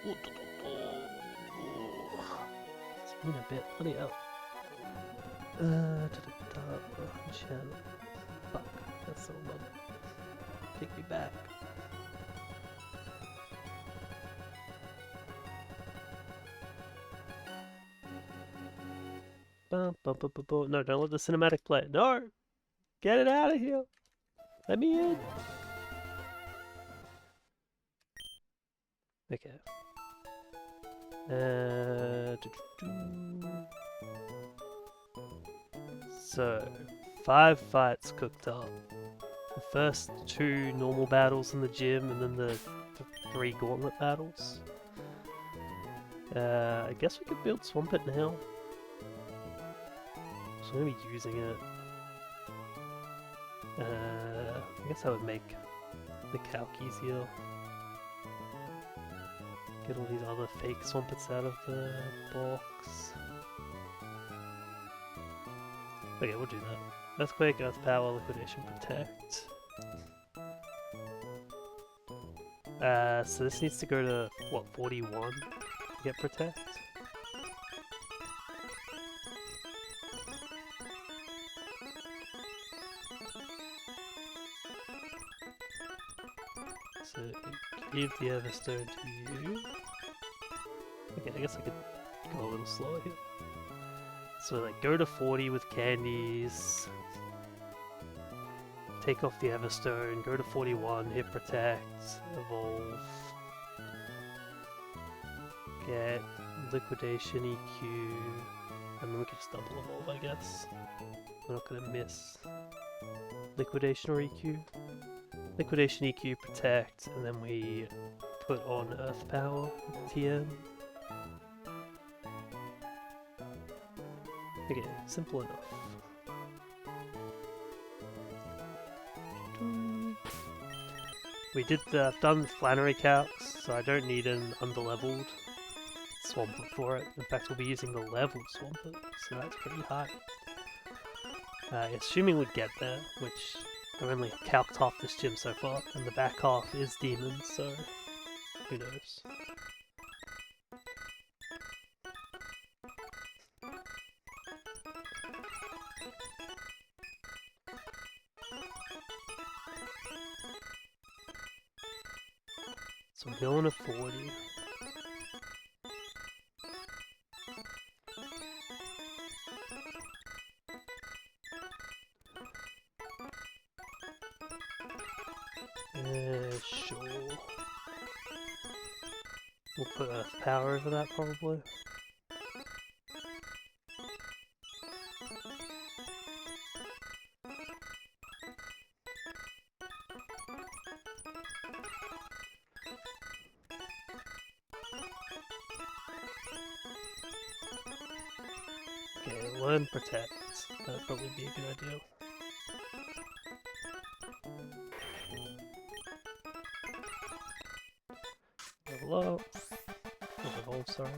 It's been a bit. Bloody hell. Channel. Fuck. That's so bad. Take me back. No, don't let the cinematic play. No! Get it out of here! Let me in! Okay. So, 5 fights cooked up. The first 2 normal battles in the gym, and then the 3 gauntlet battles. I guess we could build Swamp It now. So I'm going to be using it. I guess that would make the calc easier. Get all these other fake Swampits out of the box. Okay, we'll do that. Earthquake, Earth Power, Liquidation, Protect. So this needs to go to, what, 41 to get Protect? So, give the Everstone to you. Okay, I guess I could go a little slower here. So, like, go to 40 with candies. Take off the Everstone, go to 41, hit Protect, Evolve. Get Liquidation EQ. And then we can just double Evolve, I guess. We're not gonna miss Liquidation or EQ. Liquidation, EQ, Protect, and then we put on Earth Power, TM. Okay, simple enough. We did done Flannery calcs, so I don't need an underleveled Swampert for it. In fact, we'll be using the leveled Swampert, so that's pretty high. Assuming we'd get there, which I've only calced half this gym so far, and the back half is demons, so who knows. So I'm going to 40. Sure. We'll put Earth Power over that probably. Okay, learn Protect. That'd probably be a good idea. Level up. Not evolve, sorry.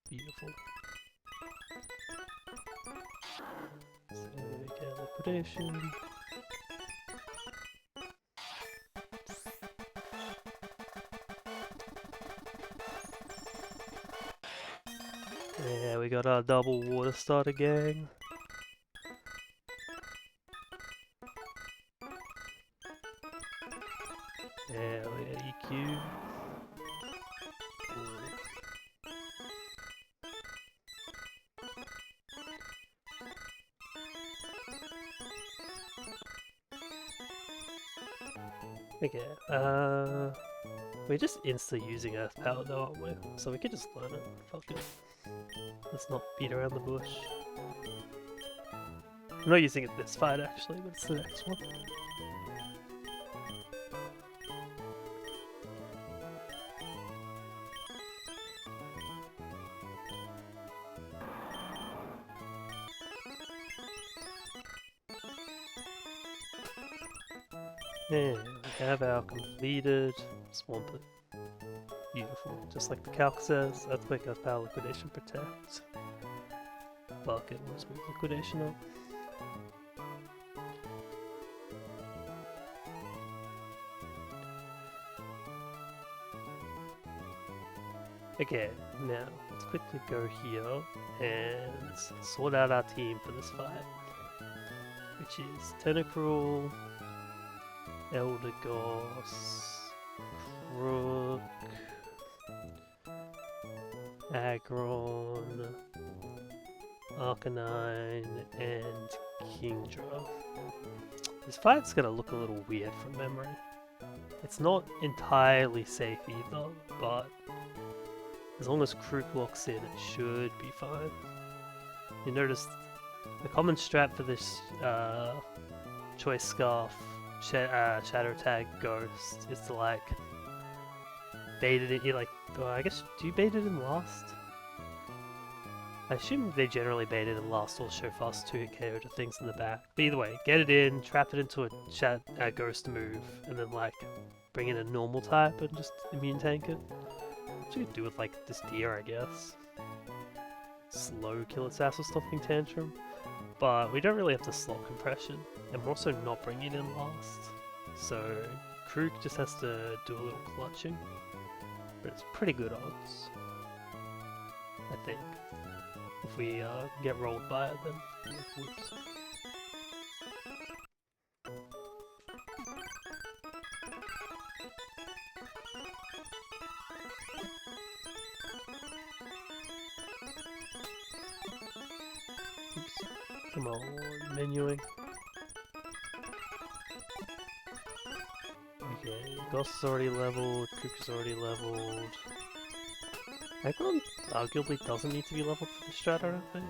Beautiful. So we get Liquidation. Yeah, we got our double water starter gang. Yeah, we got EQ. Ooh. Okay, we're just insta using Earth Power though, aren't we? So we could just learn it. Fuck it. Let's not beat around the bush. I'm not using it this fight actually, but it's the next one. And we have our completed Swampert. Beautiful. Just like the calc says, Earthquake, Earth Power, Liquidation, Protect. Bucket, let's move Liquidation up. Okay, now let's quickly go here and sort out our team for this fight, which is Tentacruel, Eldegoss, Crook, Aggron, Arcanine, and Kingdra. This fight's gonna look a little weird from memory. It's not entirely safe either, but as long as Crook locks in, it should be fine. You notice the common strat for this Choice Scarf Shadow Tag Ghost is to like bait it in, I guess, do you bait it in last? I assume they generally bait it in last or show fast 2-hit KO to things in the back. But either way, get it in, trap it into a ghost move, and then like bring in a normal type and just immune tank it. What you could do with like this deer, I guess. Slow kill its ass or stopping tantrum. But we don't really have the slot compression, and we're also not bringing it in last. So Krook just has to do a little clutching. But it's pretty good odds, I think. If we get rolled by it, then whoops. Oops. Come on, menuing. Okay, Goss is already leveled, Krook is already leveled. Aggron arguably doesn't need to be leveled for the strat, I don't think.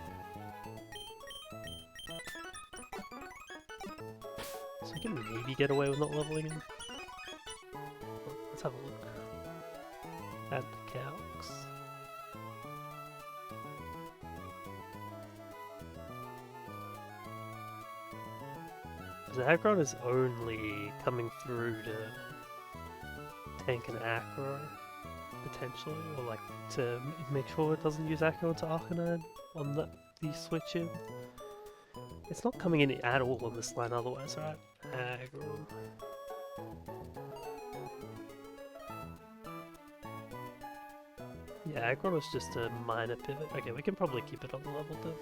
So I can maybe get away with not leveling him. Let's have a look. Add the calcs. Because Aggron is only coming through to tank an Acro. Potentially, or like to make sure it doesn't use Acro into Arcanine on the switch in. It's not coming in at all on this line otherwise, right? Aggron. Yeah, Aggron was just a minor pivot. Okay, we can probably keep it on the level then.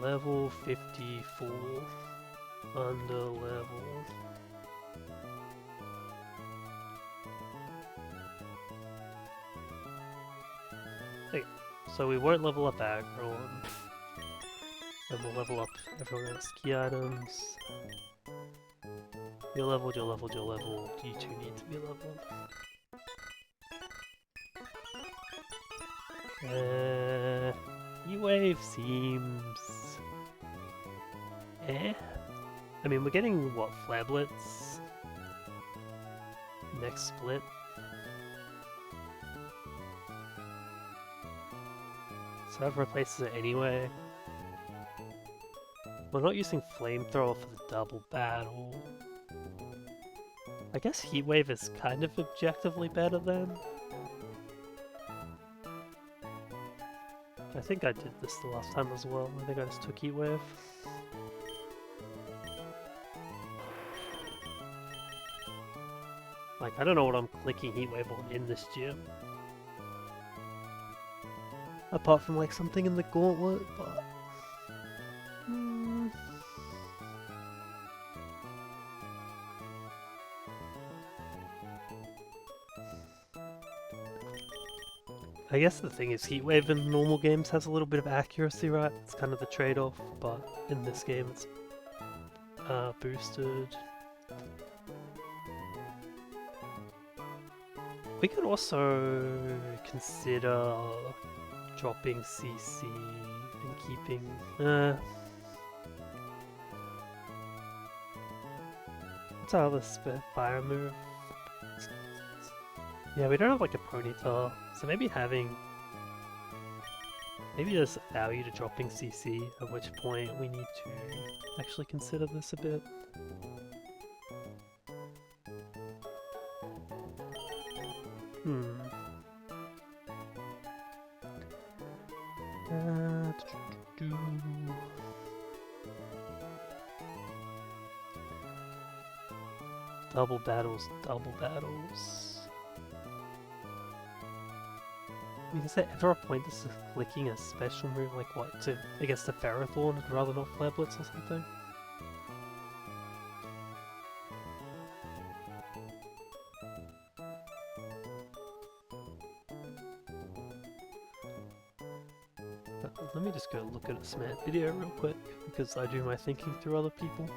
Level 54. Under level. Okay, so we won't level up Aggron. And we'll level up everyone else. Key items. You're leveled, you're leveled, you're leveled. You two need to be leveled. E-Wave seems... I mean, we're getting, what, Flablets? Next split? So that replaces it anyway. We're not using Flamethrower for the double battle. I guess Heatwave is kind of objectively better then. I think I did this the last time as well. I think I just took Heatwave. Like, I don't know what I'm clicking Heatwave on in this gym. Apart from like something in the gauntlet, but... I guess the thing is Heatwave in normal games has a little bit of accuracy, right? It's kind of the trade-off, but in this game it's boosted. We could also consider dropping CC and keeping... what's our other fire move? Yeah, we don't have like a Ponyta, so maybe having... Maybe there's value to dropping CC, at which point we need to actually consider this a bit. Double battles, double battles. mean, is there ever a point to clicking a special move like what, to against the Ferrothorn rather not Flare Blitz or something? Let me just go look at a Smart video real quick, because I do my thinking through other people.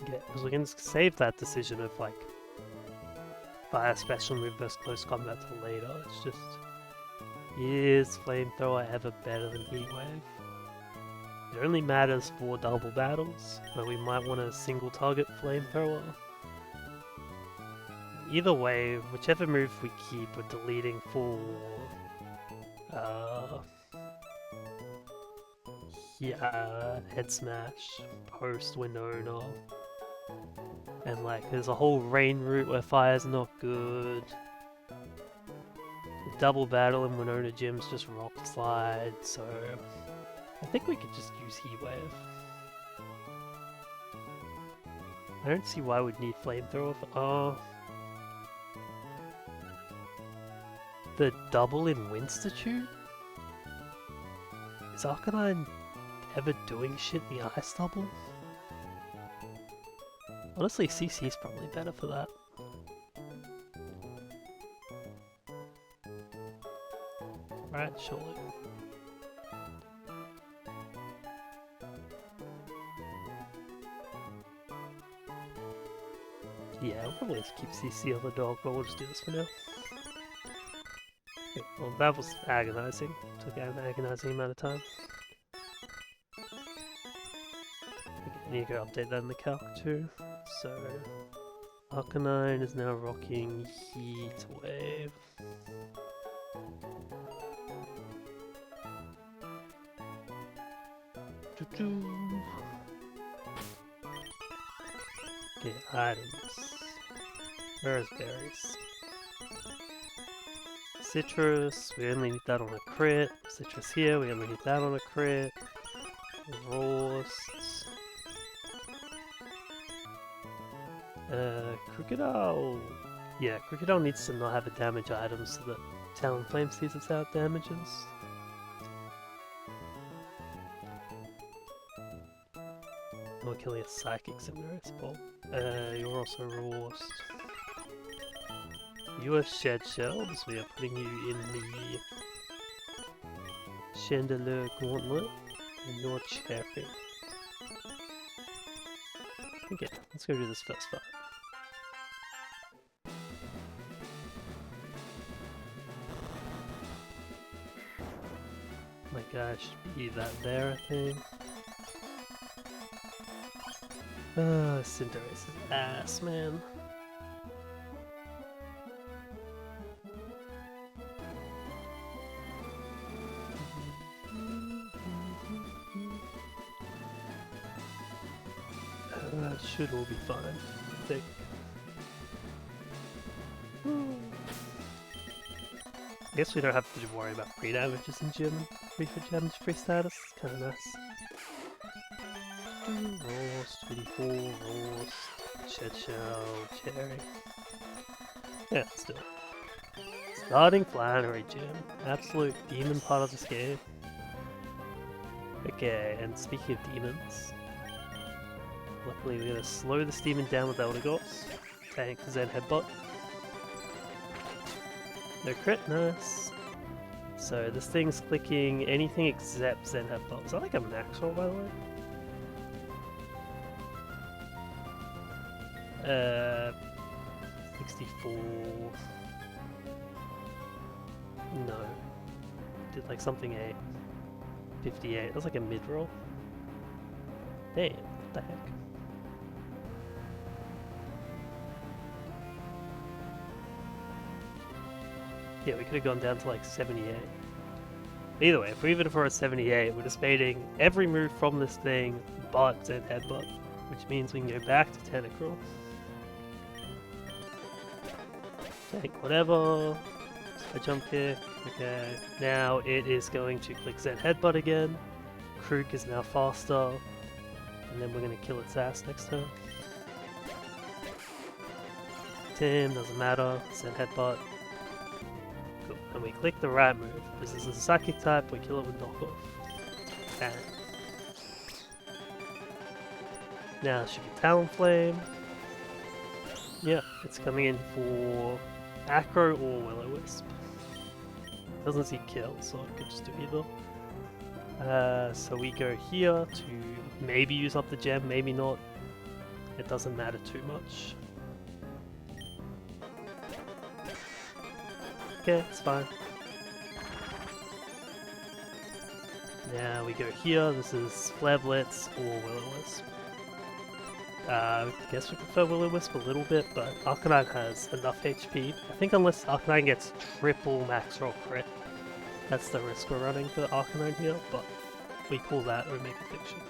Yeah, because we can save that decision of like fire special move versus close combat till later. It's just, is Flamethrower ever better than Heatwave? It only matters for double battles, where we might want a single target Flamethrower. Either way, whichever move we keep, we're deleting for yeah, Head Smash, post Winona. And like, there's a whole rain route where fire's not good. The double battle in Winona Gym's just rock slide, so I think we could just use Heatwave. I don't see why we'd need Flamethrower for, oh. The double in Winstitute? Is Arcanine ever doing shit in the Ice Double? Honestly, CC's probably better for that. Right, surely. Yeah, we'll probably just keep CC on the dog, but we'll just do this for now. Okay, well, that was agonizing. Took an agonizing amount of time. I need to go update that in the calc too. So, Arcanine is now rocking Heatwave. Okay, items. Where's berries? Citrus, we only need that on a crit. Citrus here, we only need that on a crit. Roast. Crocodile. Yeah, Crocodile needs to not have a damage item so that Talonflame sees its out damages. We're killing a Psychic Cinderace Bolt. You're also Roast. You are Shed Shells, we are putting you in the Chandelier Gauntlet, and you're Cherry. Okay, let's go do this first fight. My guy should be that there, I think. Cinderace's ass, man. That should all be fine, I think. I guess we don't have to worry about free damages in gym. Free status, it's kinda nice. Roast, 54, Roast, Shed Shell, Cherry. Yeah, let's do it. Starting Flannery Gym. Absolute demon part of this game. Okay, and speaking of demons, luckily we're gonna slow this demon down with Eldegoss. Tank Zen Headbutt. No crit, nice. So this thing's clicking anything except Zen Headbutt. Is that like a max roll, by the way? 64. No. Did like something 8. 58. That's like a mid roll. Damn. the heck? Yeah, we could have gone down to like 78. Either way, even if we're at 78, we're just baiting every move from this thing but Zen Headbutt, which means we can go back to Tentacruel. Take whatever. A jump kick. Okay. Now it is going to click Zen Headbutt again. Krook is now faster. And then we're going to kill its ass next turn. Tim, doesn't matter. Zen Headbutt. Cool. And we click the right move. This is a psychic type, we kill it with knockoff. Bang. Now it should be Talonflame. Yeah, it's coming in for Acro or Will-O-Wisp. Doesn't see kill, so it could just do either. So we go here to maybe use up the gem, maybe not. It doesn't matter too much. Okay, it's fine. Now we go here, this is Flare Blitz or Will-O-Wisp. I guess we prefer Will-O-Wisp a little bit, but Arcanine has enough HP. I think unless Arcanine gets triple max roll crit, that's the risk we're running for Arcanine here, but we call that Omega Fiction.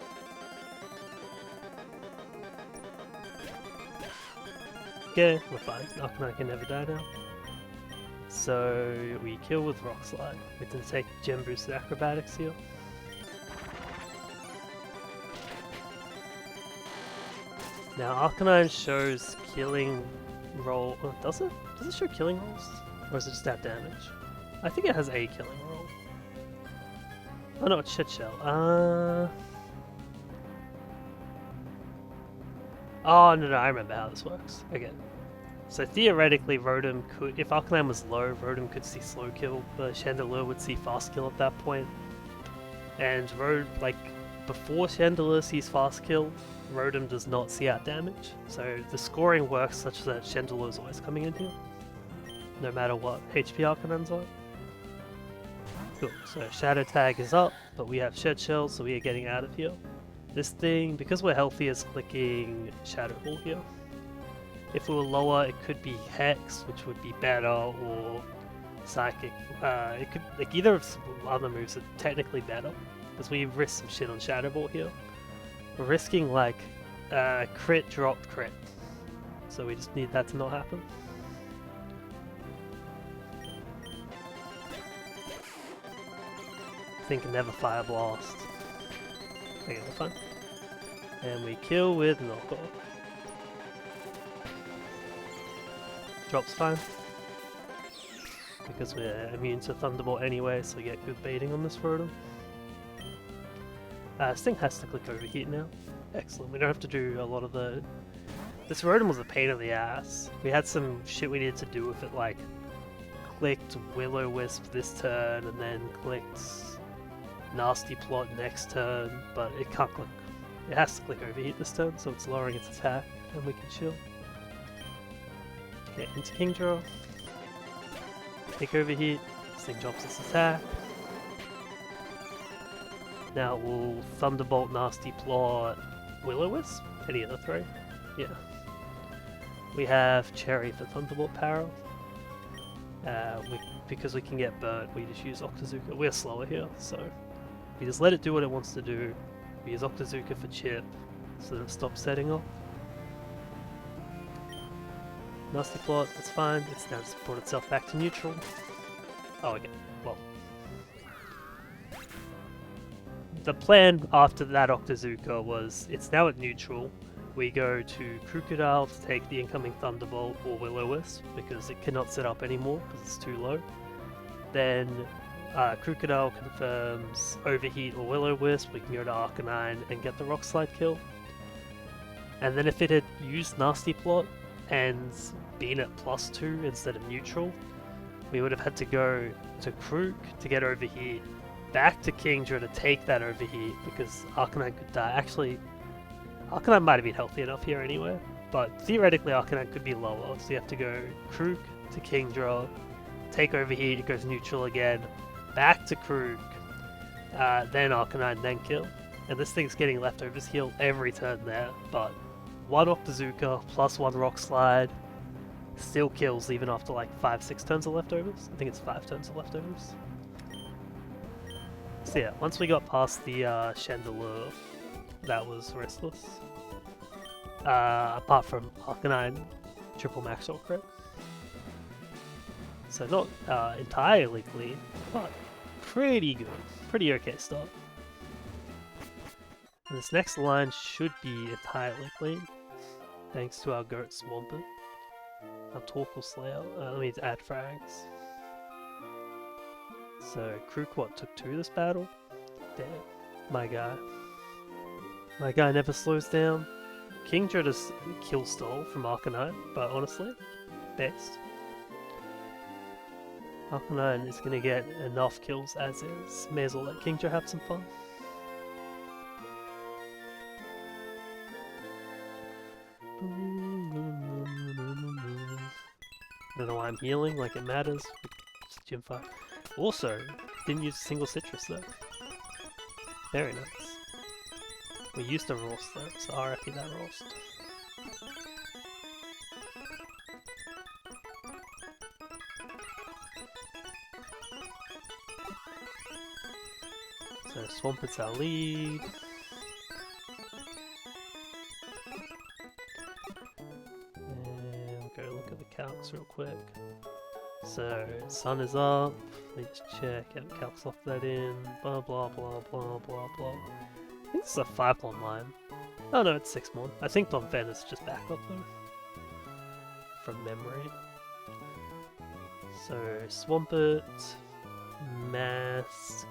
Okay, we're fine. Arcanine can never die now. So we kill with Rock Slide. We can take Gem Boosted Acrobatics here. Now Arcanine shows killing roll. Oh, does it? Does it show killing rolls? Or is it just that damage? I think it has a killing roll. Oh no, it's Shit Shell. Oh no, I remember how this works. Okay. So theoretically, Rotom could, if Arcanine was low, Rotom could see slow kill, but Chandelure would see fast kill at that point. And before Chandelure sees fast kill, Rotom does not see out damage. So the scoring works such that Chandelure is always coming in here, no matter what HP Arcanine's on. Cool. So Shadow Tag is up, but we have Shed Shell, so we are getting out of here. This thing, because we're healthy, is clicking Shadow Ball here. If we were lower, it could be Hex, which would be better, or Psychic. It could, like, either of some other moves are technically better, because we risk some shit on Shadow Ball here. We're risking like crit, dropped, crit. So we just need that to not happen. Think never Fire Blast. Okay, we're fine. And we kill with Knockoff. Drop's fine. Because we're immune to Thunderbolt anyway, so we get good baiting on this Rotom. This thing has to click Overheat now. Excellent, we don't have to do a lot of the... This Rotom was a pain in the ass. We had some shit we needed to do with it, like clicked Will-O-Wisp this turn and then clicked Nasty Plot next turn, but it can't click. It has to click Overheat this turn, so it's lowering its attack and we can chill. Okay, into Kingdraw. Take Overheat, this thing drops its attack. Now we'll Thunderbolt, Nasty Plot, Will-O-Wisp, any of the three. Yeah. We have Cherry for Thunderbolt power. Because we can get burnt, we just use Octazooka. We're slower here, so we just let it do what it wants to do. We use Octazooka for chip, so that it stops setting off. Nasty Plot, that's fine. It's now just brought itself back to neutral. Oh, okay. Well. The plan after that Octazooka was, it's now at neutral. We go to Crocodile to take the incoming Thunderbolt or Will-O-Wisp, because it cannot set up anymore, because it's too low. Then Crocodile confirms Overheat or Will-O-Wisp, we can go to Arcanine and get the Rock Slide kill. And then if it had used Nasty Plot and been at +2 instead of neutral, we would have had to go to Krook to get Overheat, back to Kingdra to take that Overheat, because Arcanine could die. Actually, Arcanine might have been healthy enough here anyway, but theoretically Arcanine could be lower, so you have to go Krook to Kingdra, take Overheat, it goes neutral again, back to Krook, then Arcanine, then kill. And this thing's getting leftovers heal every turn there, but 1 Octazooka plus 1 Rock Slide still kills even after like 5-6 turns of leftovers. I think it's 5 turns of leftovers. So yeah, once we got past the Chandelier, that was restless. Apart from Arcanine triple max or crit. So not entirely clean, but pretty good. Pretty okay start. And this next line should be entirely clean, thanks to our Goat Swampert. Our Torkoal Slayer. Let me add frags. So Krookwat took 2 this battle. Damn, my guy. My guy never slows down. Kingdra just kill stole from Arcanine, but honestly, best. Arcanine is gonna get enough kills as is. May as well let Kingdra have some fun. I don't know why I'm healing, like it matters. It's gym fight. Also, didn't use a single citrus though. Very nice. We used a Rost though, so RIP that Rost. So Swampert's our lead. And we'll go look at the calcs real quick. So sun is up. Let me just check. Yeah, calcs lock that in. Blah blah blah blah blah blah. I think this is a 5-mon line. Oh no, it's 6-mon. I think Donphan is just back up though. From memory. So Swampert, Mask,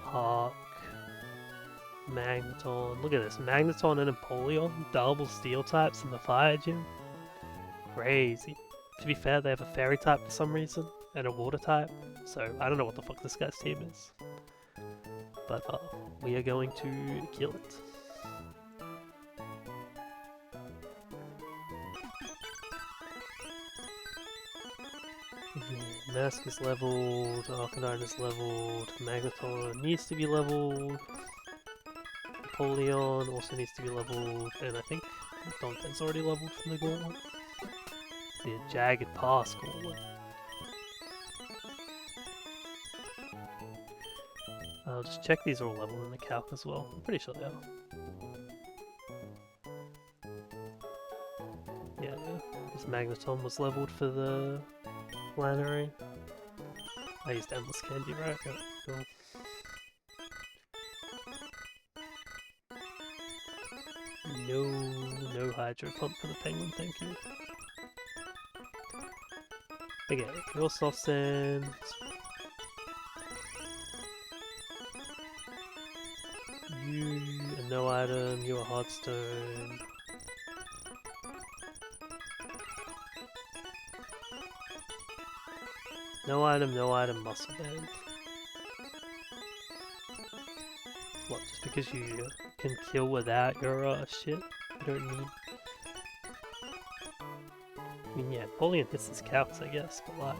Hawk, Magneton. Look at this. Magneton and Empoleon. Double steel types in the fire gym. Crazy. To be fair, they have a fairy type for some reason. And a water type. So I don't know what the fuck this guy's team is. But we are going to kill it. Yeah, Mask is leveled, Arcanine is leveled, Magneton needs to be leveled, Empoleon also needs to be leveled, and I think Donphan's already leveled from the Gauntlet. The Jagged Pass Gauntlet. I'll just check these are all leveled in the calc as well. I'm pretty sure they are. Yeah, this Magneton was leveled for the Flannery. I used Endless Candy, right? Okay, cool. No Hydro Pump for the Penguin, thank you. Okay, your Soft Sand. You, a no item, you a Hardstone. No item, Muscle Band. What, just because you can kill without your shit? You don't need... I mean, yeah, Empoleon hits his calcs, I guess, but like...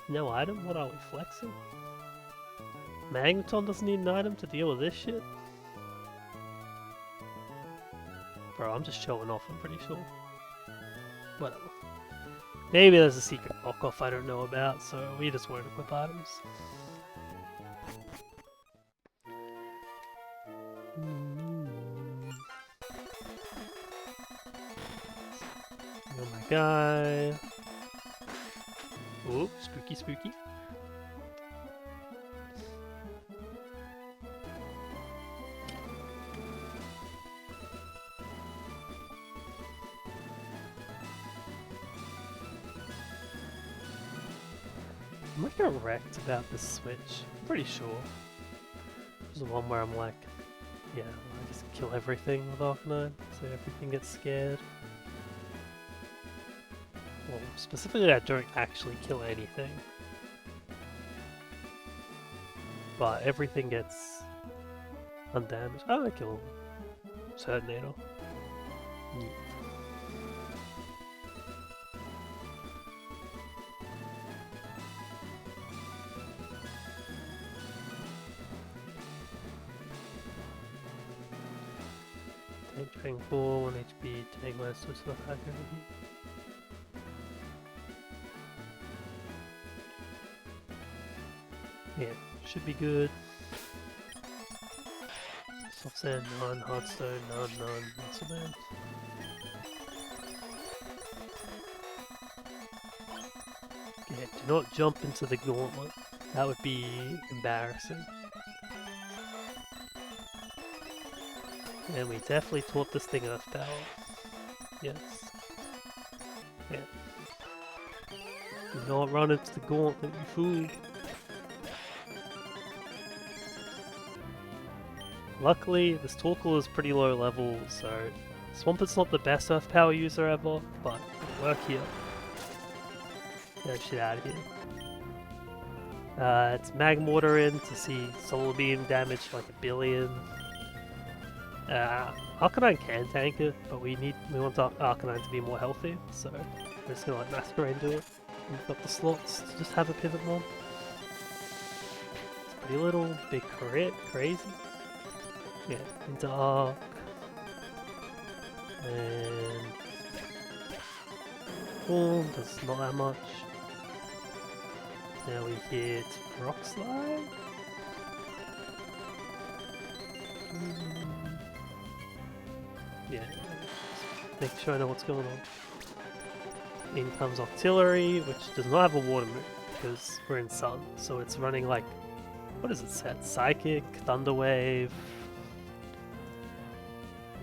No item? What are we, flexing? Magneton doesn't need an item to deal with this shit? Bro, I'm just showing off, I'm pretty sure. Whatever. Maybe there's a secret knockoff I don't know about, so we just won't equip items. Oh my guy. Oh, spooky, spooky. I'm like wrecked about this switch. I'm pretty sure. There's the one where I'm like, yeah, I just kill everything with Arcanine, so everything gets scared. Well, specifically I don't actually kill anything. But everything gets undamaged. Oh, I kill Turtonator. Yeah. Tank Dragon 4, 1 HP, tank minus 2 to the attack. Yeah, should be good. Soft Sand, none. Hardstone, none. Not so bad. Yeah, do not jump into the gauntlet. That would be embarrassing. And we definitely taught this thing Earth Power. Yes. Yeah. Do not run into the gauntlet, you fool. Luckily, this Torkoal is pretty low level, so Swampert's not the best Earth Power user ever, but it'll work here. Get that shit out of here. It's Magmortar in to see Solar Beam damage for like 1 billion. Arcanine can tank it, but we want Arcanine to be more healthy, so we're just gonna let Masquerain do it. We've got the slots to just have a pivot mod. It's pretty little, big crit, crazy. Yeah, into Arc. And Form does not that much. Now we hit Rock Slide. Yeah, make sure I know what's going on. In comes Octillery, which does not have a water move because we're in Sun, so it's running like, what is it set? Psychic, Thunder Wave,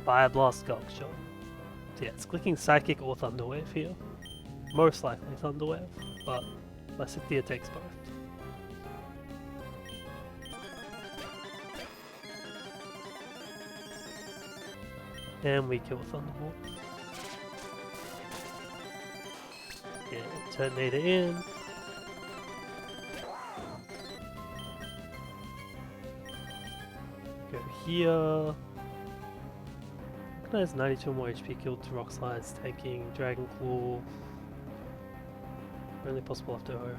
Fire Blast, Gulk Shot. So yeah, it's clicking Psychic or Thunder Wave here. Most likely Thunder Wave, but Lysithea takes both. And we kill Thunderbolt. Yeah, Turtonator in. Go here. Has 92 more HP killed to Rock Slides, tanking Dragon Claw. Only possible after her.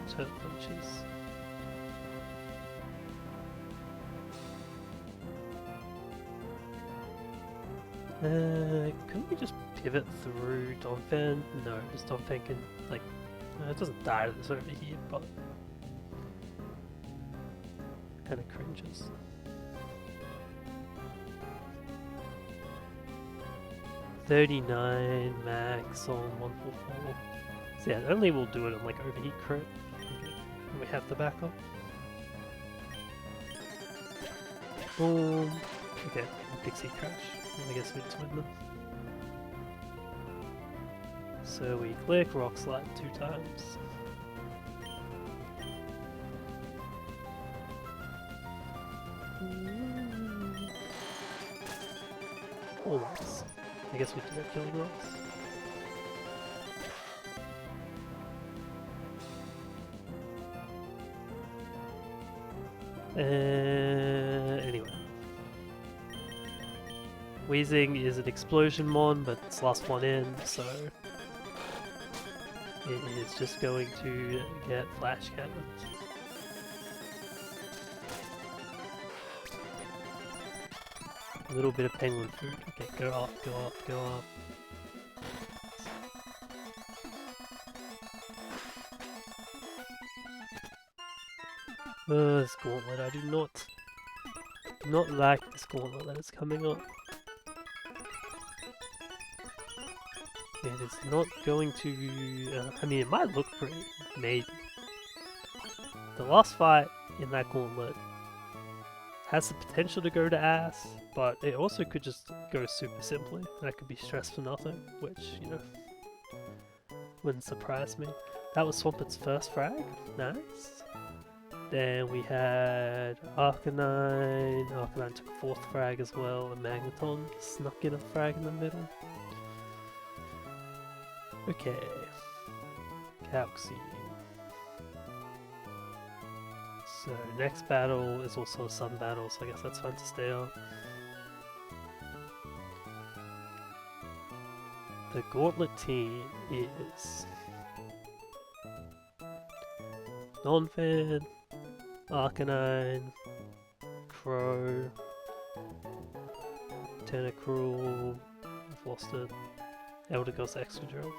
Turret punches. Couldn't we just pivot through Donphan? No, because Donphan can, like, it doesn't die to this over here, but kind of cringes. $39 max on 144. So yeah, only we'll do it on like overheat crit. And we have the backup. Boom. Okay, Pixie Crash. I guess we just win them. So we click Rock Slide 2 times. Almost. I guess we did it killing rocks. Anyway. Wheezing is an explosion mon, but it's last one in, so it is just going to get flash cannons. A little bit of penguin food. Okay, go up, go up, go up. This gauntlet, I do not like this gauntlet that is coming up. It is not going to, I mean, it might look pretty, maybe. The last fight in that gauntlet has the potential to go to ass, but it also could just go super simply. That could be stress for nothing, which, you know, wouldn't surprise me. That was Swampert's first frag. Nice. Then we had Arcanine. Arcanine took a 4th frag as well, and Magneton snuck in a frag in the middle. Okay. Galaxy. So next battle is also a sun battle, so I guess that's fine to stay on. The Gauntlet team is Donphan, Arcanine, Crow, Tentacruel, I've lost it, Eldegoss Excadrill.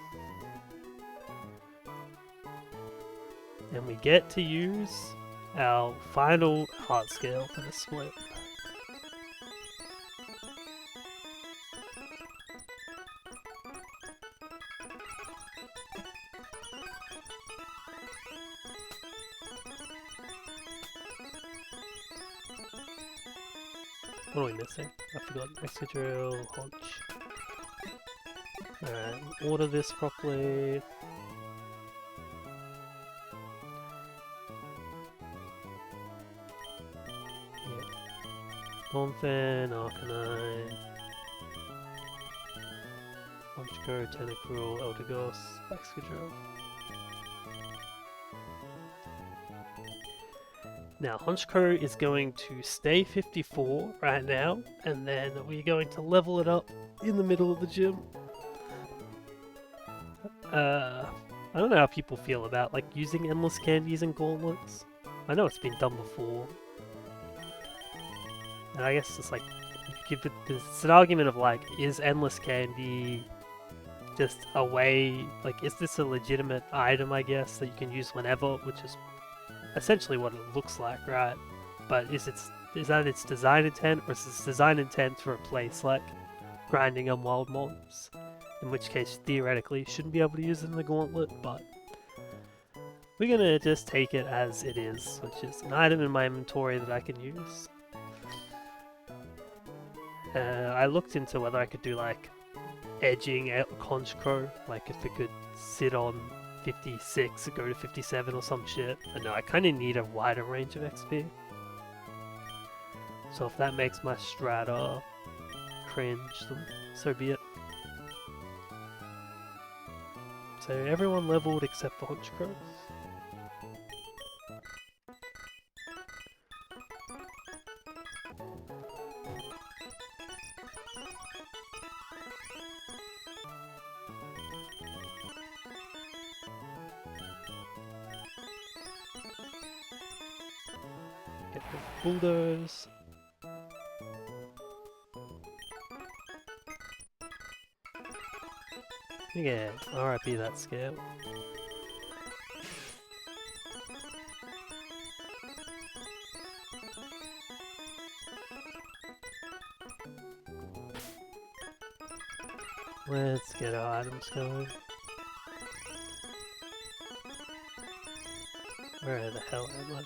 And we get to use our final heart scale for the split. What are we missing? I forgot. Excadrill, Hodge. Alright, order this properly. Yeah. Donphan, Arcanine. Honchkrow, Tentacruel, Eldegoss, Excadrill. Now, Honchkrow is going to stay 54 right now, and then we're going to level it up in the middle of the gym. I don't know how people feel about like using endless candies and gauntlets. I know it's been done before. And I guess it's like, it's an argument of like, is endless candy just a way, like, is this a legitimate item, I guess, that you can use whenever, which is essentially what it looks like, right? But is that its design intent, or is its design intent to replace like grinding on wild mobs? In which case, theoretically, you shouldn't be able to use it in the gauntlet, but we're gonna just take it as it is, which is an item in my inventory that I can use. I looked into whether I could do like edging Honchkrow, like if it could sit on 56 and go to 57 or some shit. But no, I kind of need a wider range of XP. So if that makes my strata cringe, then so be it. So everyone leveled except for Honchkrow. Get the bulldoze. Yeah, RIP that scale. Let's get our items going. Where the hell am I?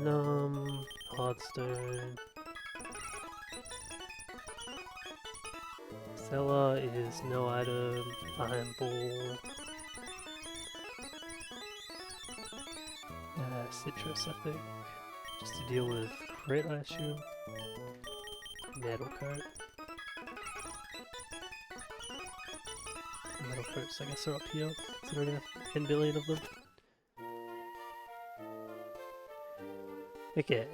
Numb, Hardstone. Stella is no item, Iron Ball. Citrus, I think. Just to deal with crit, I assume. Metal Coat. Metal Coats, I guess, are up here, considering I have 10 billion of them. Okay.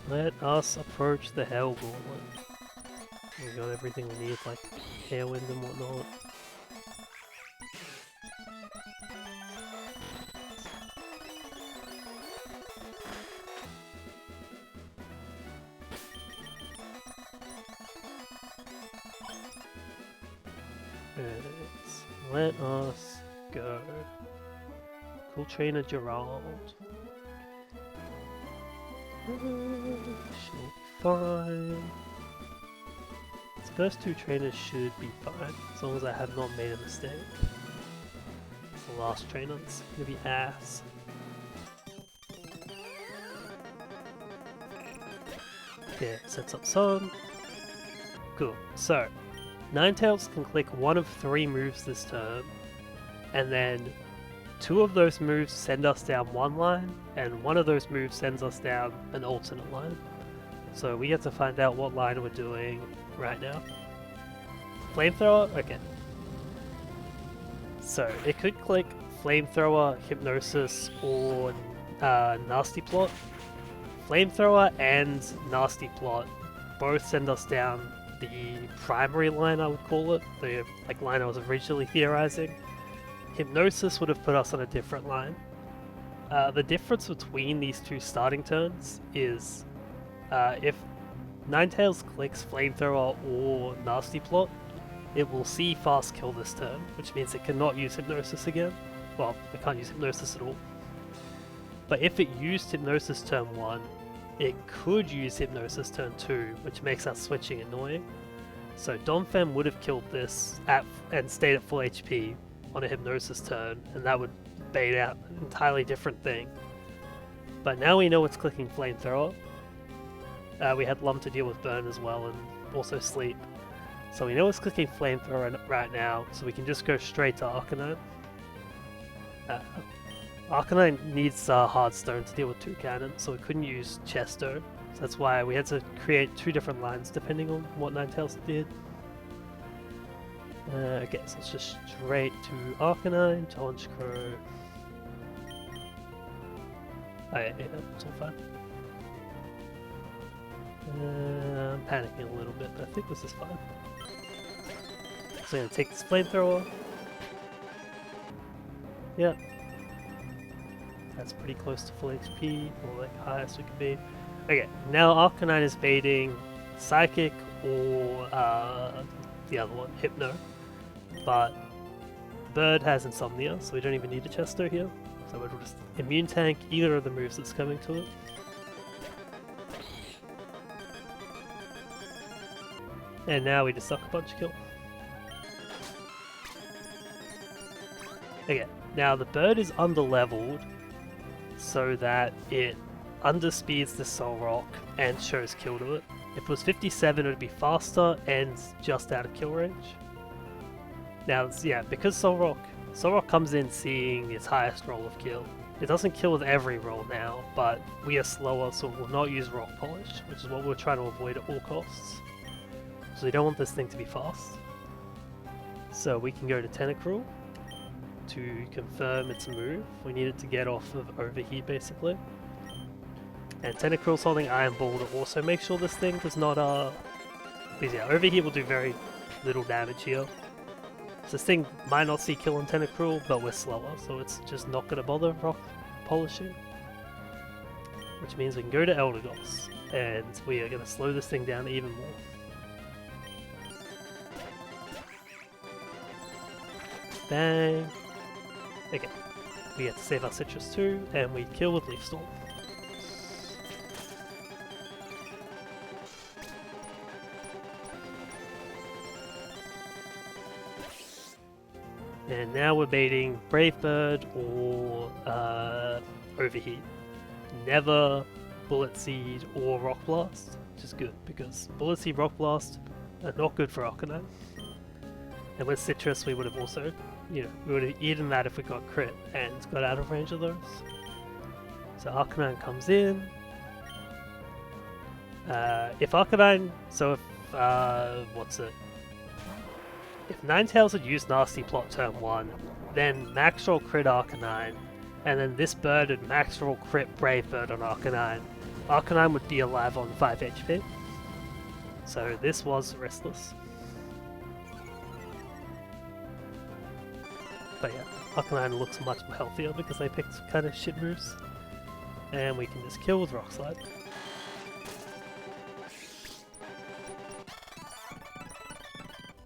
Let us approach the Hell Gauntlet. We got everything we need, like Tailwind and whatnot. Let us go. Cool Trainer Gerald. She'll be fine. These first two trainers should be fine, as long as I have not made a mistake. The last trainer's gonna be ass. Okay, sets up Sun. Cool. So, Ninetales can click one of 3 moves this turn, and then 2 of those moves send us down one line, and 1 of those moves sends us down an alternate line. So we get to find out what line we're doing right now. Flamethrower? Okay. So it could click Flamethrower, Hypnosis, or Nasty Plot. Flamethrower and Nasty Plot both send us down the primary line, I would call it, the line I was originally theorizing. Hypnosis would have put us on a different line. The difference between these two starting turns is if Ninetales clicks Flamethrower or Nasty Plot, it will see Fast Kill this turn, which means it cannot use Hypnosis again. Well, it can't use Hypnosis at all. But if it used Hypnosis turn 1, it could use Hypnosis turn 2, which makes that switching annoying. So Donphan would have killed this and stayed at full HP on a Hypnosis turn, and that would bait out an entirely different thing. But now we know it's clicking Flamethrower. We had Lum to deal with Burn as well, and also Sleep. So we know it's clicking Flamethrower right now, so we can just go straight to Arcanine. Arcanine needs Hardstone to deal with 2 cannons, so we couldn't use Chesto. So that's why we had to create 2 different lines depending on what Ninetales did. Okay, so let's just straight to Arcanine, to Honchkrow. Oh yeah, it's all fine. I'm panicking a little bit, but I think this is fine. So I'm gonna take this Flamethrower. Yep. That's pretty close to full HP, or like highest we could be. Okay, now Arcanine is baiting Psychic or the other one, Hypno. But Bird has Insomnia, so we don't even need a Chesto here. So we'll just Immune Tank either of the moves that's coming to it. And now we just Sucker Punch kill. Okay, now the Bird is underleveled so that it underspeeds the Soul Rock and shows kill to it. If it was 57, it would be faster and just out of kill range. Now, yeah, because Soul Rock comes in seeing its highest roll of kill. It doesn't kill with every roll now, but we are slower, so we'll not use Rock Polish, which is what we're trying to avoid at all costs. So we don't want this thing to be fast. So we can go to Tentacruel to confirm its move. We need it to get off of Overheat, basically. And Tentacruel's holding Iron Ball to also make sure this thing does not, because yeah, Overheat will do very little damage here. So this thing might not see kill on Tentacruel, but we're slower, so it's just not going to bother Rock Polishing. Which means we can go to Eldegoss, and we are going to slow this thing down even more. Bang! Okay, we get to save our Citrus too, and we kill with Leaf Storm. And now we're baiting Brave Bird or Overheat. Never Bullet Seed or Rock Blast, which is good because Bullet Seed, Rock Blast are not good for Arcanine. And with Citrus, we would have also, we would have eaten that if we got crit and got out of range of those. So Arcanine comes in. If Ninetales had used Nasty Plot turn 1, then Max Roll crit Arcanine, and then this bird had Max Roll crit Brave Bird on Arcanine, Arcanine would be alive on 5 HP. So this was riskless. But yeah, Arcanine looks much healthier because they picked kind of shit moves. And we can just kill with Rock Slide.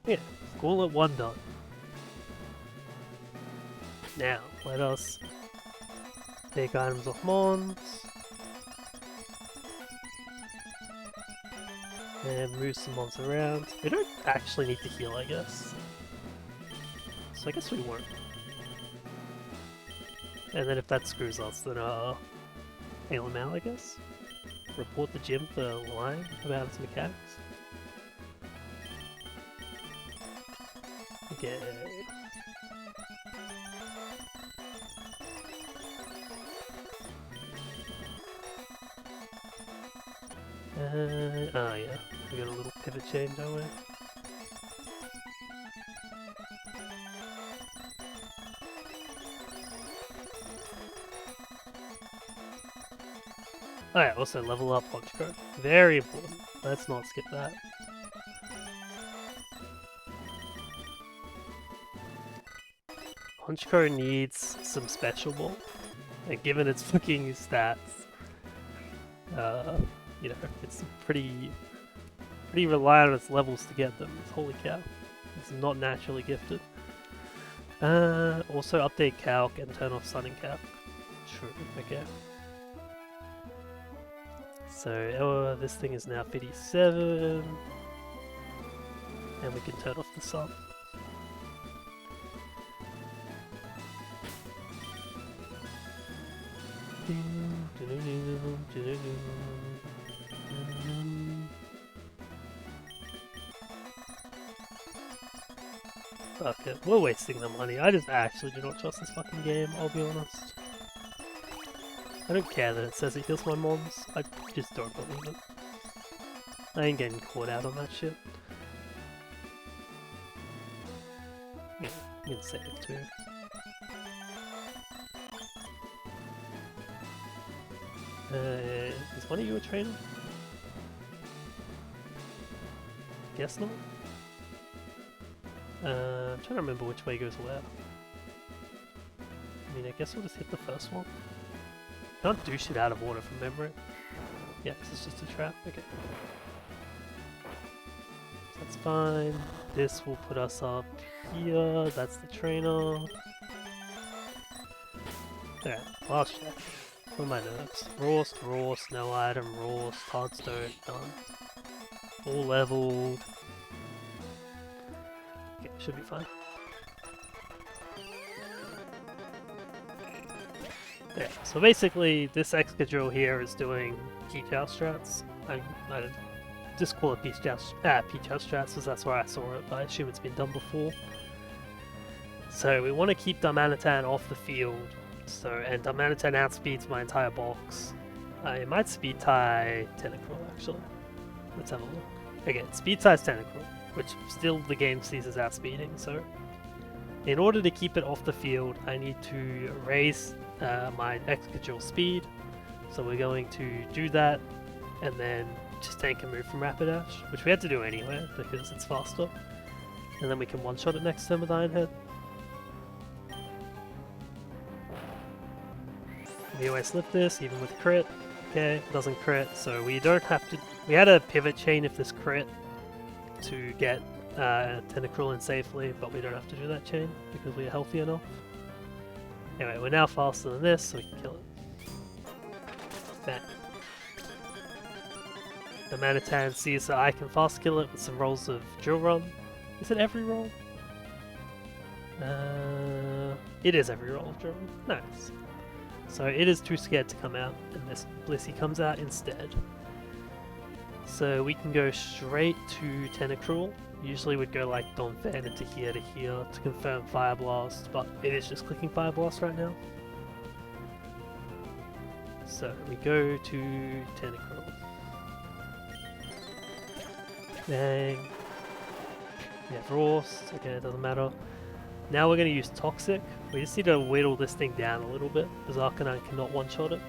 Yeah, Gauntlet 1 done. Now, let us take items off Mons. And move some Mons around. We don't actually need to heal, I guess. So I guess we won't. And then if that screws us, then hail him out, I guess. Report the gym for lying about its mechanics. Okay. Oh yeah, we got a little pivot chain, don't we? Oh yeah, also level up Honchkrow. Very important. Let's not skip that. Honchkrow needs some Special Ball. And given its fucking stats, you know, it's pretty reliant on its levels to get them. Holy cow. It's not naturally gifted. Also update calc and turn off sun and calc. True, okay. So this thing is now 57. And we can turn off the sun. Fuck it, we're wasting the money. I just actually do not trust this fucking game, I'll be honest. I don't care that it says it heals my mons, I just don't believe it. I ain't getting caught out on that shit. Yeah, you can save it too. Is one of you a trainer? Guess not. I'm trying to remember which way goes where. I mean, I guess we'll just hit the first one. Can't do shit out of order from memory. Yeah, because it's just a trap. Okay. So that's fine. This will put us up here. That's the trainer. Alright, last check. What are my notes? Roast, no item, roast, hardstone, done. All leveled. Okay, should be fine. Yeah, so basically this Excadrill here is doing Peach House strats. I just call it Peach House strats because that's where I saw it, but I assume it's been done before. So we want to keep Darmanitan off the field. And Darmanitan outspeeds my entire box. It might speed tie Tentacruel actually. Let's have a look. Again, speed ties Tentacruel, which still the game sees as outspeeding, so in order to keep it off the field, I need to raise my Excadrill speed. So we're going to do that, and then just tank a move from Rapidash, which we had to do anyway, because it's faster. And then we can one-shot it next turn with Iron Head. We always slip this, even with crit. Okay, it doesn't crit, so we don't have to... We had a pivot chain if this crit to get Tentacruel in safely, but we don't have to do that chain because we're healthy enough. Anyway, we're now faster than this, so we can kill it. Bang. The Manitan sees that I can fast kill it with some rolls of Drill Run. Is it every roll? It is every roll of Drill Run. Nice. So it is too scared to come out, and this Blissey comes out instead. So we can go straight to Tentacruel. Usually we'd go like Donphan into here to here to confirm Fire Blast, but it is just clicking Fire Blast right now. So we go to Tentacruel. Bang. Yeah, Frost. Okay, it doesn't matter. Now we're going to use Toxic. We just need to whittle this thing down a little bit, because Arcanine cannot one-shot it.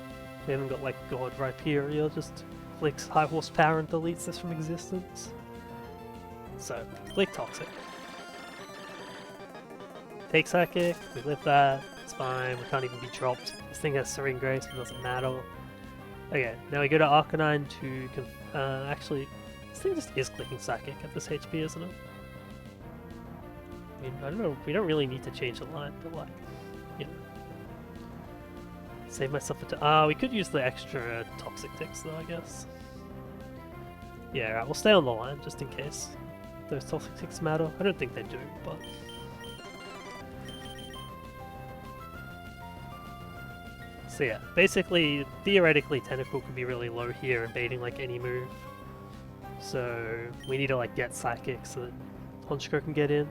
We haven't got like God Rhyperior, just flicks high horsepower and deletes this from existence. So, click Toxic. Take Psychic, we live that, it's fine, we can't even be dropped. This thing has Serene Grace, but it doesn't matter. Okay, now we go to Arcanine to actually, this thing just is clicking Psychic at this HP, isn't it? I mean, I don't know, we don't really need to change the line, but like, you know. Save myself a we could use the extra Toxic ticks though, I guess. Yeah, right, we'll stay on the line, just in case those Toxic ticks matter. I don't think they do, but... So yeah, basically, theoretically, Tentacruel could be really low here, evading like any move. So we need to like get Psychic so that Honchkrow can get in.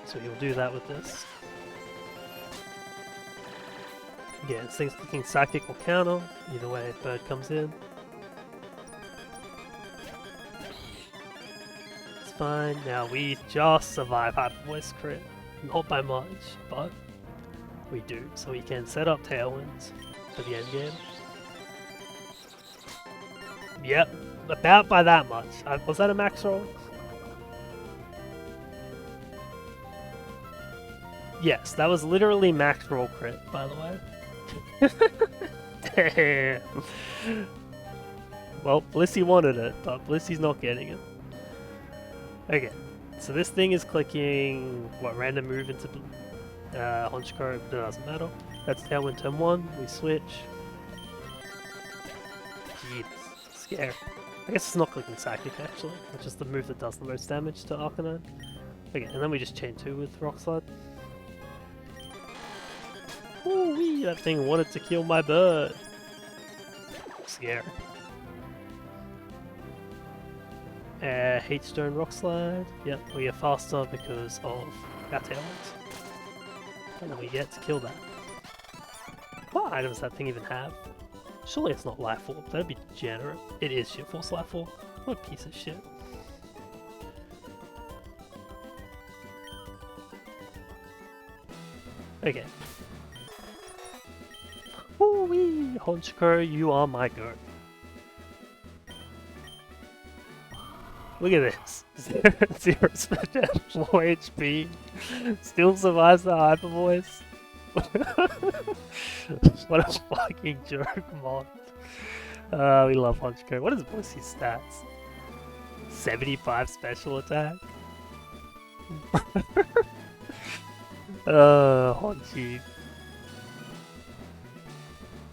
So he'll do that with this. Yeah, this thing's clicking Psychic or counter. Either way, Bird comes in. It's fine. Now we just survive Hyper Voice crit. Not by much, but we do. So we can set up Tailwinds for the end game. Yep, about by that much. Was that a max roll? Yes, that was literally max roll crit, by the way. Damn. Well, Blissey wanted it, but Blissey's not getting it. Okay, so this thing is clicking, what, random move into Honchkrow, but it doesn't matter. That's Tailwind turn 1, we switch. Jeez, scary. I guess it's not clicking Psychic actually, which is the move that does the most damage to Arcanine. Okay, and then we just chain 2 with Rock Slide. Ooh-wee, that thing wanted to kill my bird. Scary. H-Stone Rock Slide. Yep, we are faster because of our tailwinds. And we get to kill that. What items does that thing even have? Surely it's not Life Orb, that'd be degenerate. It is Shit Force Life Orb. What a piece of shit. Okay. Woo-wee! Honchkrow, you are my goat. Look at this. 0 special, 4 HP. Still survives the Hyper Voice. What a fucking joke, mod. We love Honchkrow. What is Blissey's stats? 75 special attack? Honchi.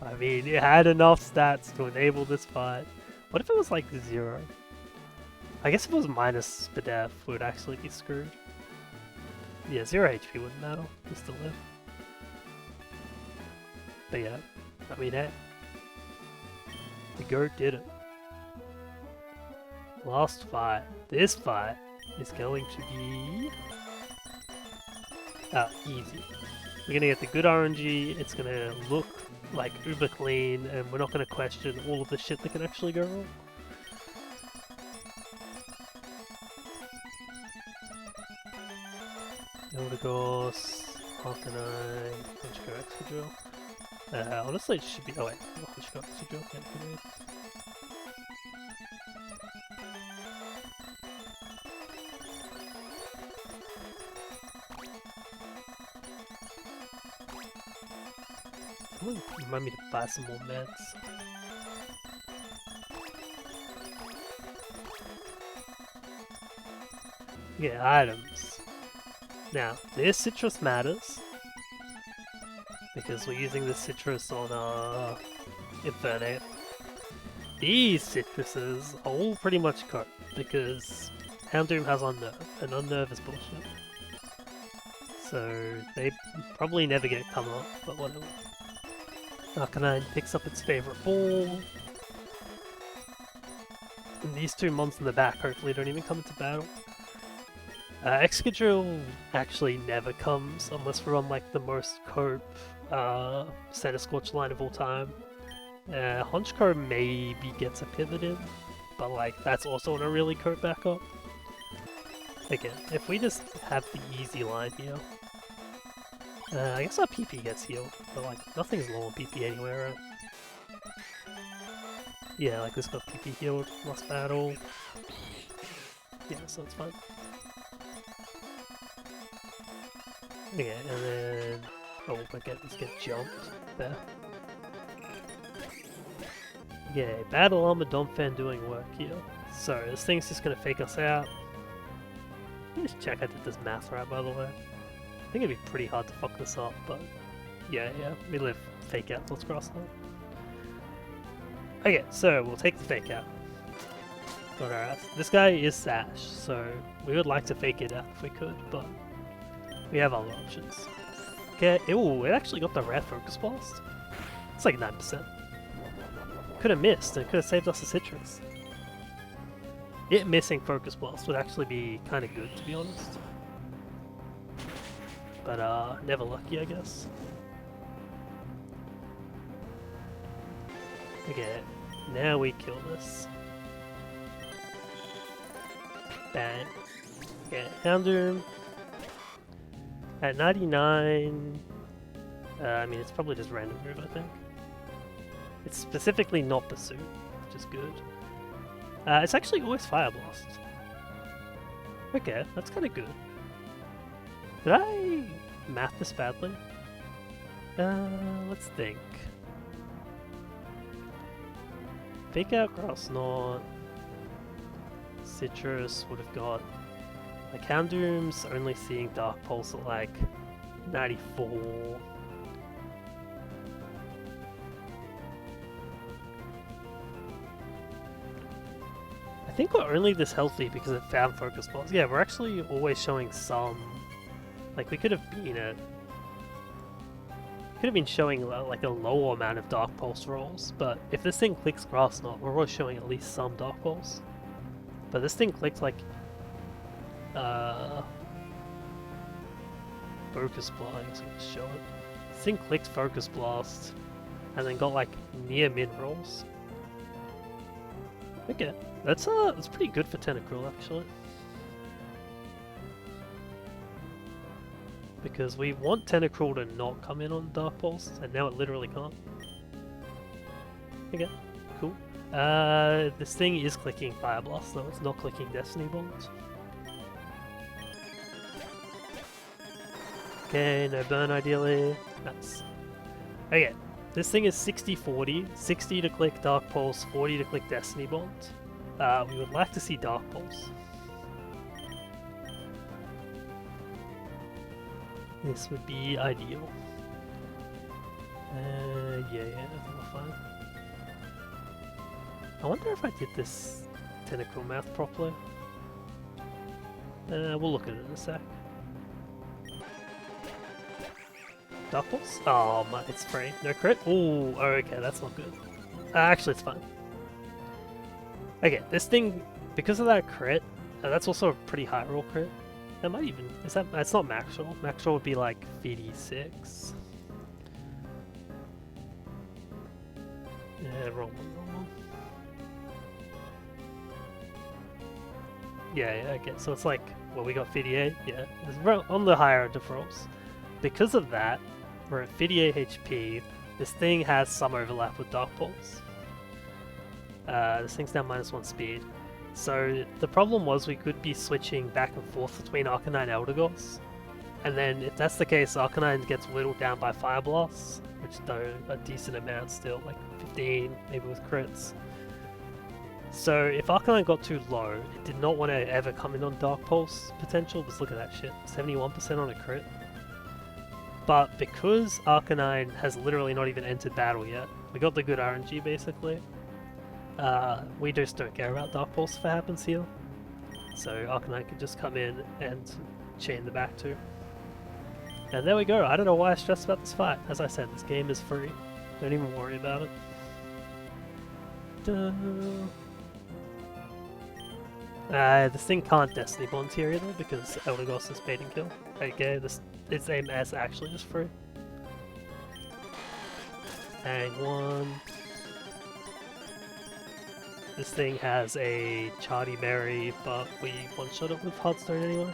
I mean, it had enough stats to enable this fight. What if it was like 0? I guess if it was minus Spadef, we would actually be screwed. Yeah, 0 HP wouldn't matter. We still live. But yeah, I mean, hey. The goat did it. Last fight. This fight is going to be... easy. We're gonna get the good RNG, it's gonna look like uber clean, and we're not gonna question all of the shit that can actually go wrong. Eldegoss, Arcanine, Honchkrow Excadrill. Honestly, it should be. Oh wait, Honchkrow Excadrill, can't forget. Someone remind me to buy some more meds. Yeah, items. Now, this citrus matters because we're using this citrus on Infernape. These citruses are all pretty much cooked because Houndoom has Unnerve, and Unnerve is bullshit. So they probably never get come up, but whatever. Arcanine picks up its favourite ball. And these two mons in the back hopefully don't even come into battle. Excadrill actually never comes unless we're on like the most cope Center Scorch line of all time. Honchkrow maybe gets a pivot in, but like that's also on a really cope backup. Again, if we just have the easy line here, I guess our PP gets healed, but like nothing's low on PP anywhere, right? Yeah, like this got PP healed last battle. Yeah, so it's fine. Okay, and then... oh, let's get jumped there. Yeah, Battle Armor Donphan doing work here. So, this thing's just gonna fake us out. Let me just check I did this math right, by the way. I think it'd be pretty hard to fuck this up, but... yeah, we live fake out, let's cross that. Okay, so we'll take the fake out. Got our ass. This guy is Sash, so we would like to fake it out if we could, but... we have other options. Okay, ooh, it actually got the rare Focus Blast. It's like 9%. Could have missed, and it could have saved us a Citrus. It missing Focus Blast would actually be kind of good, to be honest. But, never lucky, I guess. Okay, now we kill this. Bang. Okay, Houndoom. At 99, I mean, it's probably just random move, I think. It's specifically not Pursuit, which is good. It's actually always Fire Blast. Okay, that's kind of good. Did I math this badly? Let's think. Fake out Grass Knot. Citrus would have got. Like Houndoom's only seeing Dark Pulse at like 94. I think we're only this healthy because it found focus balls. Yeah, we're actually always showing some. Like we could have been at. Could have been showing like a lower amount of Dark Pulse rolls, but if this thing clicks Grass Knot, we're always showing at least some Dark Pulse. But this thing clicked like Focus Blast, so let's show it. This thing clicked Focus Blast and then got like near mid rolls. Okay, that's pretty good for Tentacruel actually. Because we want Tentacruel to not come in on Dark Pulse, and now it literally can't. Okay, cool. This thing is clicking Fire Blast though, it's not clicking Destiny Bond. Okay, no burn ideally. Nice. Okay, this thing is 60-40. 60 to click Dark Pulse, 40 to click Destiny Bond. We would like to see Dark Pulse. This would be ideal. Yeah, we're fine. I wonder if I did this Tentacruel math properly. We'll look at it in a sec. Dark Pulse? Oh, it's free. No crit? Ooh, okay, that's not good. Actually, it's fine. Okay, this thing, because of that crit, that's also a pretty high roll crit. That might even, that's not max roll. Max roll would be like 56. Yeah, roll one. Yeah, okay, so it's like, well, we got 58, yeah, it's on the higher end of rolls. Because of that, we're at 58 HP, this thing has some overlap with Dark Pulse. This thing's now -1 speed. So the problem was we could be switching back and forth between Arcanine and Eldegoss. And then if that's the case, Arcanine gets whittled down by Fire Blasts, which do a decent amount still, like 15, maybe with crits. So if Arcanine got too low, it did not want to ever come in on Dark Pulse potential, because look at that shit, 71% on a crit. But because Arcanine has literally not even entered battle yet, we got the good RNG basically. We just don't care about Dark Pulse if it happens here. So Arcanine can just come in and chain the back two. And there we go, I don't know why I stressed about this fight. As I said, this game is free. Don't even worry about it. This thing can't Destiny Bond here either because Eldegoss is bait and kill. Okay, its aim as actually just free. Hang one. This thing has a Charty Berry, but we one-shot it with Heartstone anyway.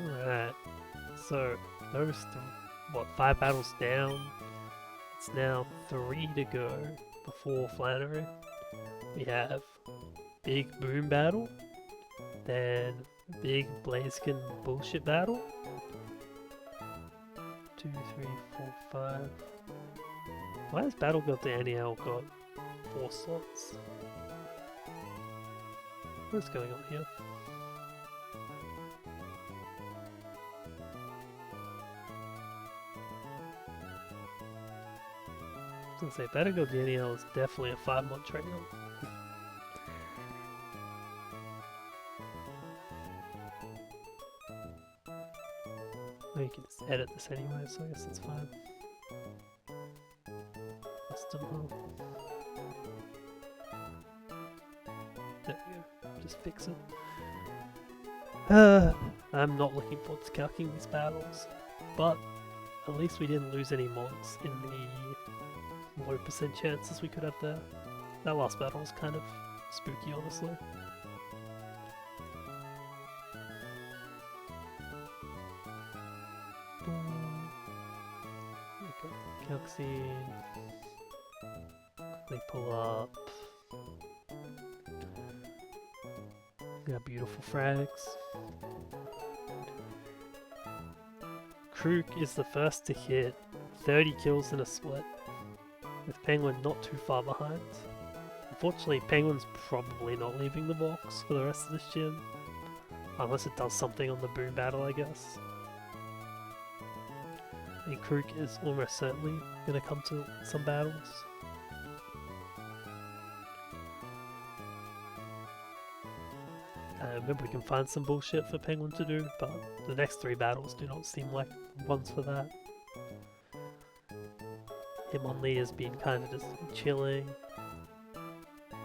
Alright, so those, 5 battles down? It's now 3 to go before Flannery. We have big boom battle, then big Blazkin bullshit battle. 2, 3, 4, 5. Why has Battlefield the NEL got 4 slots? What's going on here? I was gonna say, Battlefield the NEL is definitely a 5-mod training. You can just edit this anyway, so I guess it's fine. Custom. There we go. Just fix it. I'm not looking forward to calcing these battles, but at least we didn't lose any mods in the low % chances we could have there. That last battle was kind of spooky, honestly. Calc scene. Quickly pull up. Got beautiful frags. Krook is the first to hit 30 kills in a split, with Penguin not too far behind. Unfortunately, Penguin's probably not leaving the box for the rest of this gym, unless it does something on the boom battle, I guess. And Krook is almost certainly going to come to some battles. Maybe we can find some bullshit for Penguin to do, but the next 3 battles do not seem like ones for that. Hitmonlee has been kind of just chilling.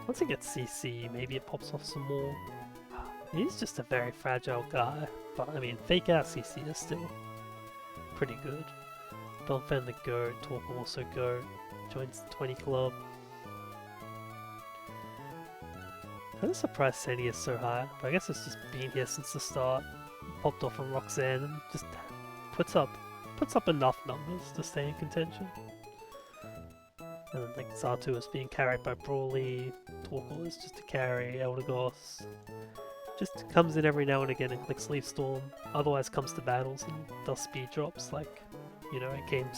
Once he gets CC, maybe it pops off some more. He's just a very fragile guy, but I mean, fake out CC is still pretty good. Donphan the GOAT, Talk also GOAT, joins the 20 club. I'm surprised Seni is so high, but I guess it's just been here since the start. Popped off on Roxanne and just puts up enough numbers to stay in contention. And then like Zatu is being carried by Brawly, Torkoal is just a carry, Eldegoss just comes in every now and again and clicks Leaf Storm, otherwise comes to battles and does speed drops, like, you know, it came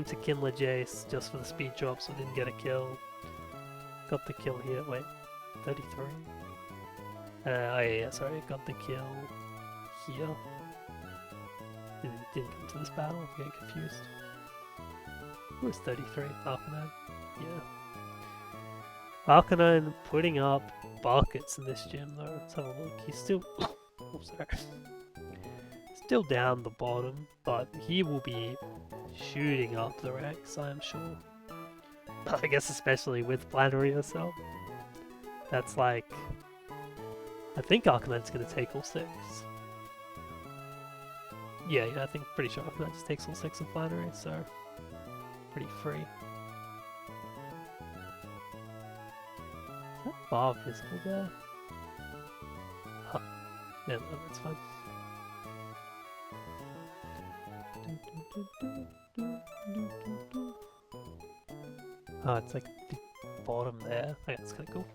to Kindler Jace just for the speed drops, so didn't get a kill. Got the kill here, wait, 33? Yeah, sorry, got the kill here. Didn't come to this battle, I'm getting confused. Who was 33? Arcanine? Yeah. Arcanine putting up buckets in this gym though, let's have a look. He's still, oh sorry. Still down the bottom, but he will be shooting up the ranks, I am sure. I guess especially with Flannery herself. That's like... I think Arcanine's gonna take all 6. Yeah, I think pretty sure Arcanine just takes all 6 of Flannery, so... pretty free. Is that bar visible there? Huh. Yeah, no, that's fine. Oh, it's like the bottom there. I think that's kind of cool.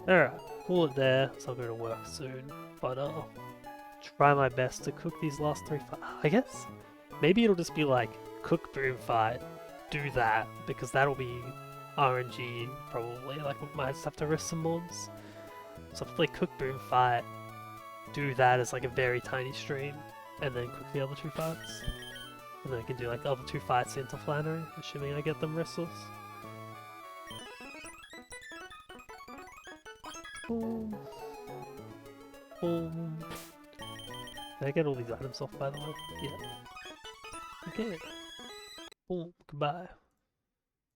Alright, call it there, so I'll go to work soon. But I'll try my best to cook these last 3 fights. I guess maybe it'll just be like, cook boom fight, do that, because that'll be RNG probably. Like, we might just have to risk some mods. So if we cook boom fight, do that as like a very tiny stream, and then cook the other 2 fights. And then I can do like the other 2 fights into Flannery, assuming I get them restless. Boom. Boom. Did I get all these items off by the way? Yeah. Okay. Boom. Goodbye.